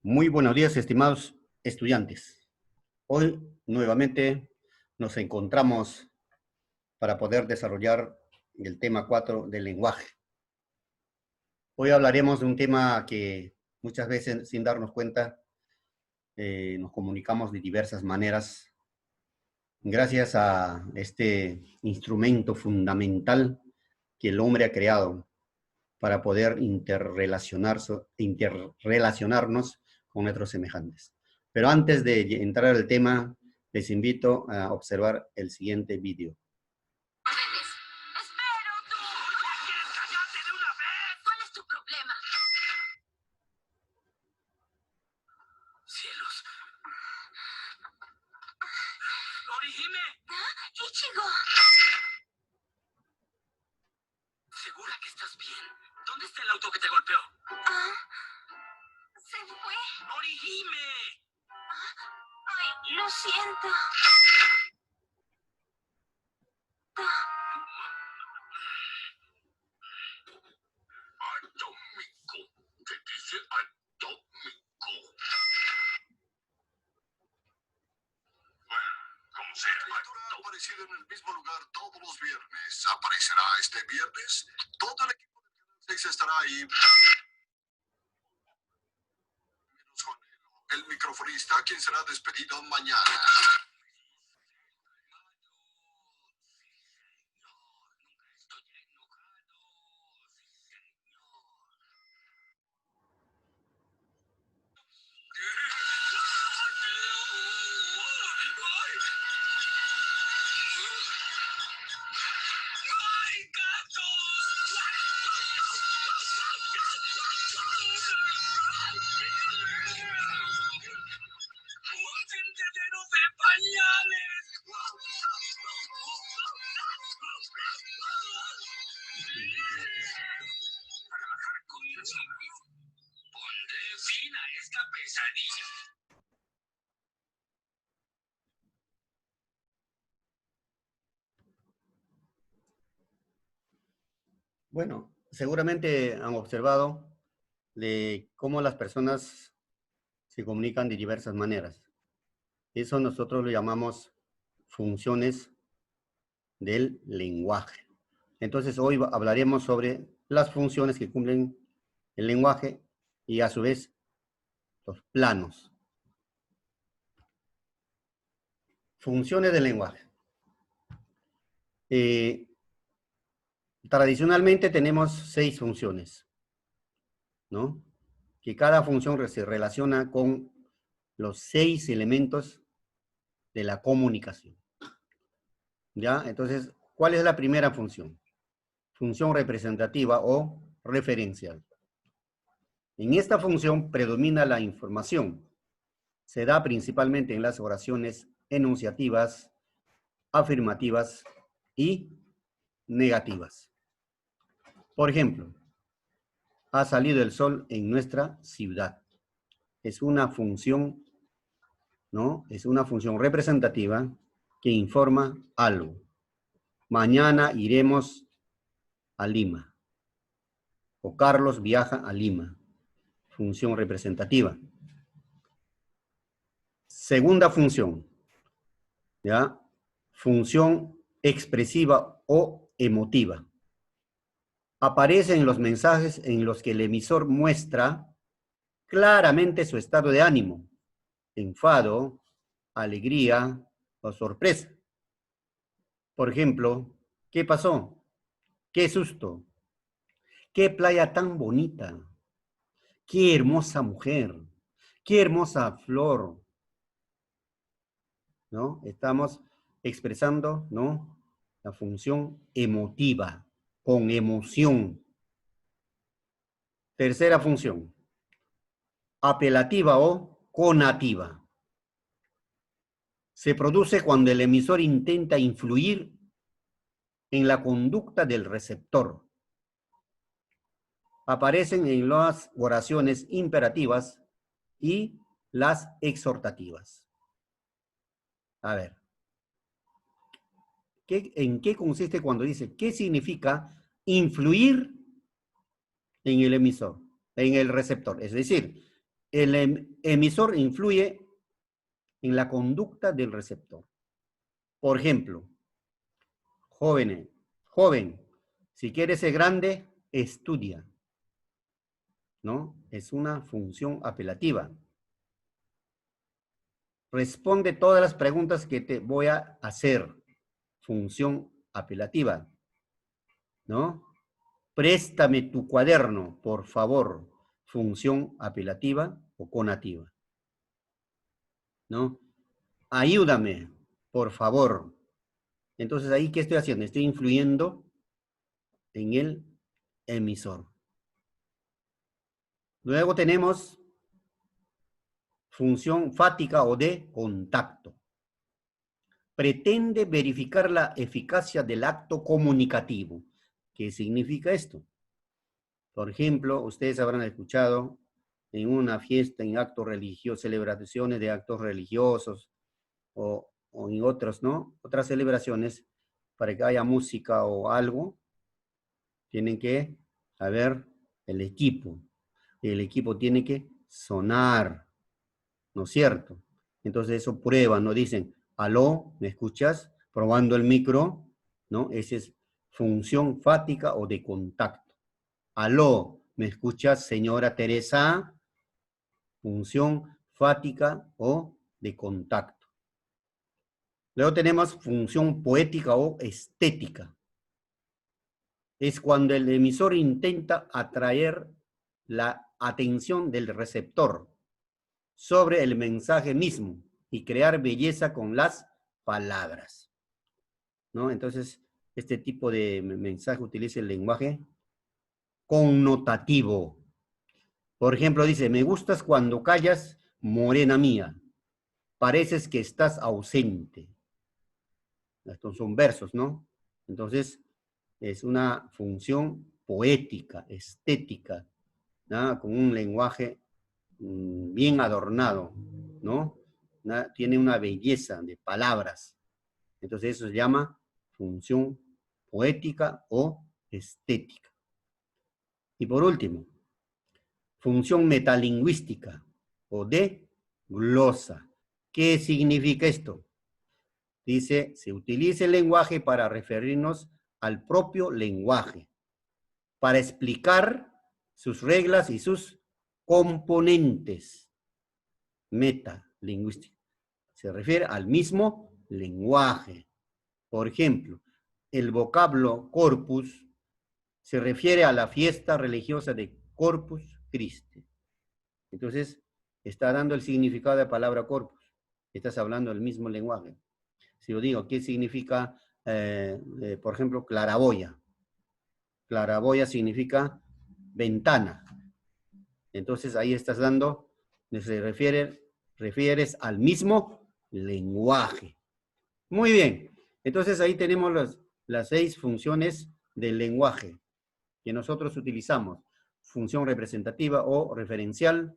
Muy buenos días, estimados estudiantes. Hoy nuevamente nos encontramos para poder desarrollar el tema 4 del lenguaje. Hoy hablaremos de un tema que muchas veces, sin darnos cuenta, nos comunicamos de diversas maneras gracias a este instrumento fundamental que el hombre ha creado para poder interrelacionarnos con nuestros semejantes. Pero antes de entrar al tema, les invito a observar el siguiente vídeo. ¡Espero tú! ¡Cállate de una vez! ¿Cuál es tu problema? ¡Cielos! ¡Orihime! ¿Ah? ¡Ichigo! ¿Segura que estás bien? ¿Dónde está el auto que te golpeó? Ah, se fue. ¡Orihime! Ay, lo siento. Atómico. ¿Qué dice atómico? Bueno, como sea. La pintura ha aparecido en el mismo lugar todos los viernes. ¿Aparecerá este viernes? Todo el equipo del Canal 6 estará ahí. Menos Jonelo, el microfonista, quien será despedido mañana. ¡Ay, gatos! ¡Un tendedero de pañales! Para bajar con el asombro, pondré fin a esta pesadilla. Bueno, seguramente han observado de cómo las personas se comunican de diversas maneras. Eso nosotros lo llamamos funciones del lenguaje. Entonces hoy hablaremos sobre las funciones que cumplen el lenguaje y a su vez los planos. Funciones del lenguaje. Tradicionalmente tenemos 6 funciones, ¿no? Que cada función se relaciona con los 6 elementos de la comunicación. ¿Ya? Entonces, ¿cuál es la primera función? Función representativa o referencial. En esta función predomina la información. Se da principalmente en las oraciones enunciativas, afirmativas y negativas. Por ejemplo, ha salido el sol en nuestra ciudad. Es una función, ¿no? Es una función representativa que informa algo. Mañana iremos a Lima. O Carlos viaja a Lima. Función representativa. Segunda función, ¿ya? Función expresiva o emotiva. Aparece en los mensajes en los que el emisor muestra claramente su estado de ánimo, enfado, alegría o sorpresa. Por ejemplo, ¿qué pasó? ¡Qué susto! ¡Qué playa tan bonita! ¡Qué hermosa mujer! ¡Qué hermosa flor! ¿No? Estamos expresando, ¿no?, la función emotiva, con emoción. Tercera función, apelativa o conativa. Se produce cuando el emisor intenta influir en la conducta del receptor. Aparecen en las oraciones imperativas y las exhortativas. A ver, ¿en qué consiste cuando dice qué significa influir en el emisor, en el receptor? Es decir, el emisor influye en la conducta del receptor. Por ejemplo, joven, si quieres ser grande, estudia, ¿no? Es una función apelativa. Responde todas las preguntas que te voy a hacer. Función apelativa, ¿no? Préstame tu cuaderno, por favor. Función apelativa o conativa, ¿no? Ayúdame, por favor. Entonces, ahí, ¿qué estoy haciendo? Estoy influyendo en el emisor. Luego tenemos función fática o de contacto. Pretende verificar la eficacia del acto comunicativo. ¿Qué significa esto? Por ejemplo, ustedes habrán escuchado en una fiesta, en actos religiosos, celebraciones de actos religiosos o en otros, ¿no? Otras celebraciones, para que haya música o algo, tienen que haber el equipo. El equipo tiene que sonar, ¿no es cierto? Entonces eso prueba, ¿no? Dicen, aló, ¿me escuchas? Probando el micro, ¿no? Esa es función fática o de contacto. Aló, ¿me escuchas, señora Teresa? Función fática o de contacto. Luego tenemos función poética o estética. Es cuando el emisor intenta atraer la atención del receptor sobre el mensaje mismo y crear belleza con las palabras, ¿no? Entonces, este tipo de mensaje utiliza el lenguaje connotativo. Por ejemplo, dice, me gustas cuando callas, morena mía. Pareces que estás ausente. Estos son versos, ¿no? Entonces, es una función poética, estética, ¿no? Con un lenguaje bien adornado, ¿no? Tiene una belleza de palabras. Entonces eso se llama función poética o estética. Y por último, función metalingüística o de glosa. ¿Qué significa esto? Dice, se utiliza el lenguaje para referirnos al propio lenguaje, para explicar sus reglas y sus componentes. Metalingüística. Se refiere al mismo lenguaje. Por ejemplo, el vocablo corpus se refiere a la fiesta religiosa de Corpus Christi. Entonces, está dando el significado de la palabra corpus. Estás hablando del mismo lenguaje. Si yo digo, ¿qué significa, por ejemplo, claraboya? Claraboya significa ventana. Entonces, ahí estás dando, se refieres al mismo lenguaje. Muy bien. Entonces, ahí tenemos las 6 funciones del lenguaje que nosotros utilizamos. Función representativa o referencial,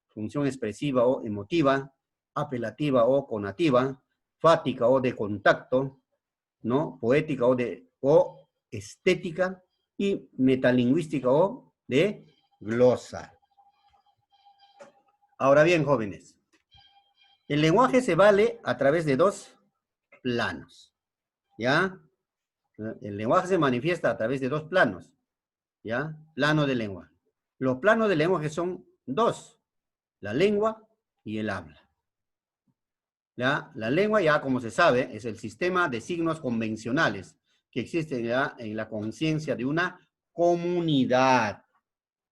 función expresiva o emotiva, apelativa o conativa, fática o de contacto, ¿no? Poética o estética y metalingüística o de glosa. Ahora bien, jóvenes, el lenguaje se vale a través de 2 planos, ¿ya? El lenguaje se manifiesta a través de 2 planos, ¿ya? Plano del lenguaje. Los planos del lenguaje son 2, la lengua y el habla. ¿Ya? La lengua, ya como se sabe, es el sistema de signos convencionales que existen ya en la conciencia de una comunidad.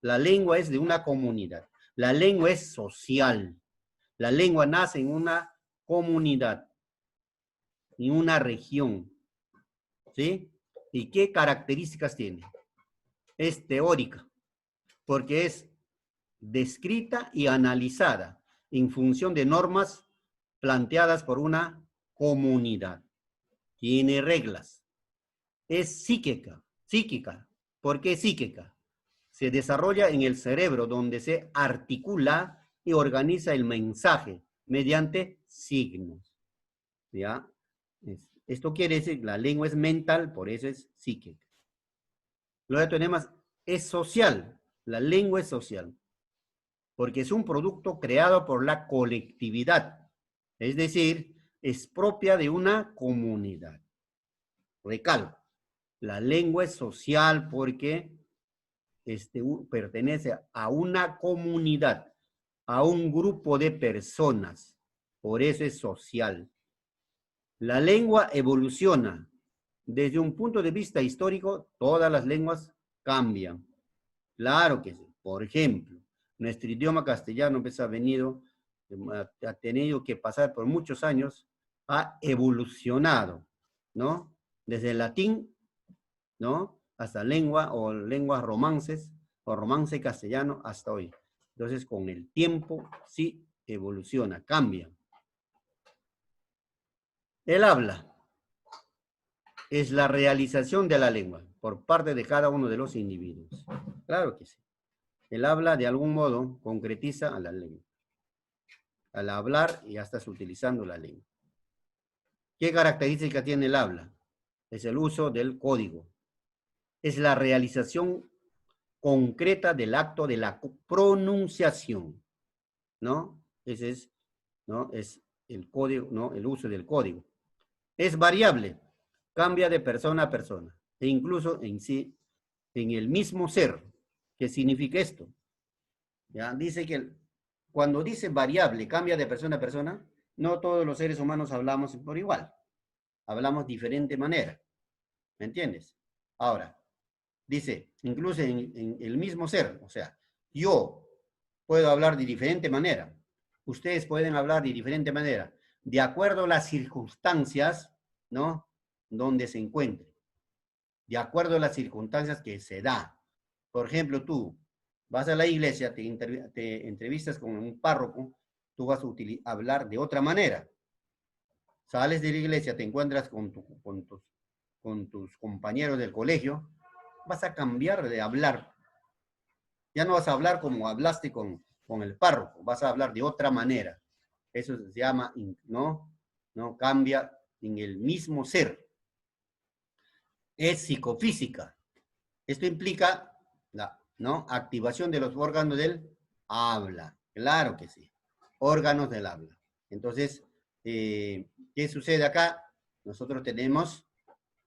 La lengua es de una comunidad. La lengua es social. La lengua nace en una comunidad, en una región. ¿Sí? ¿Y qué características tiene? Es teórica, porque es descrita y analizada en función de normas planteadas por una comunidad. Tiene reglas. Es psíquica. ¿Por qué psíquica? Se desarrolla en el cerebro donde se articula y organiza el mensaje mediante signos. ¿Ya? Esto quiere decir, la lengua es mental, por eso es psíquica. Luego tenemos, es social. La lengua es social. porque es un producto creado por la colectividad, es decir, es propia de una comunidad. Recalco, la lengua es social porque pertenece a una comunidad, a un grupo de personas, por eso es social. La lengua evoluciona. Desde un punto de vista histórico, todas las lenguas cambian. Claro que sí. Por ejemplo, nuestro idioma castellano pues, ha tenido que pasar por muchos años, ha evolucionado, ¿no? Desde el latín, ¿no? Hasta lengua o lenguas romances, o romance castellano hasta hoy. Entonces, con el tiempo sí evoluciona, cambia. El habla es la realización de la lengua por parte de cada uno de los individuos. Claro que sí. El habla, de algún modo, concretiza a la lengua. Al hablar, ya estás utilizando la lengua. ¿Qué característica tiene el habla? Es el uso del código. Es la realización concreta del acto de la pronunciación, ¿no? Ese es, ¿no? Es el código, ¿no? El uso del código. Es variable, cambia de persona a persona, e incluso en sí, en el mismo ser. ¿Qué significa esto? ¿Ya? Dice que cuando dice variable, cambia de persona a persona, no todos los seres humanos hablamos por igual. Hablamos de diferente manera. ¿Me entiendes? Ahora, dice, incluso en el mismo ser, o sea, yo puedo hablar de diferente manera. Ustedes pueden hablar de diferente manera, de acuerdo a las circunstancias, ¿no? Donde se encuentre. De acuerdo a las circunstancias que se da. Por ejemplo, tú vas a la iglesia, te entrevistas con un párroco, tú vas a hablar de otra manera. Sales de la iglesia, te encuentras con tus compañeros del colegio, vas a cambiar de hablar. Ya no vas a hablar como hablaste con el párroco, vas a hablar de otra manera. Eso se llama, ¿no? ¿No? Cambia en el mismo ser. Es psicofísica. Esto implica la, ¿no? Activación de los órganos del habla. Claro que sí. Órganos del habla. Entonces, ¿qué sucede acá? Nosotros tenemos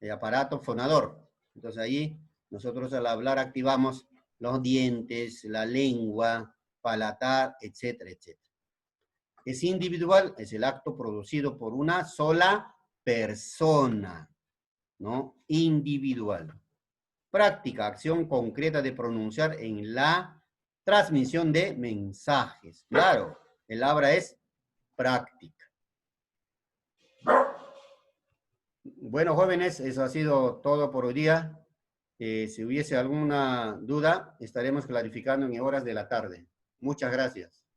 el aparato fonador. Entonces ahí nosotros al hablar activamos los dientes, la lengua, palatar, etcétera, etcétera. Es individual, es el acto producido por una sola persona, ¿no? Individual. Práctica, acción concreta de pronunciar en la transmisión de mensajes. Claro, el habla es práctica. Bueno, jóvenes, eso ha sido todo por hoy día. Si hubiese alguna duda, estaremos clarificando en horas de la tarde. Muchas gracias.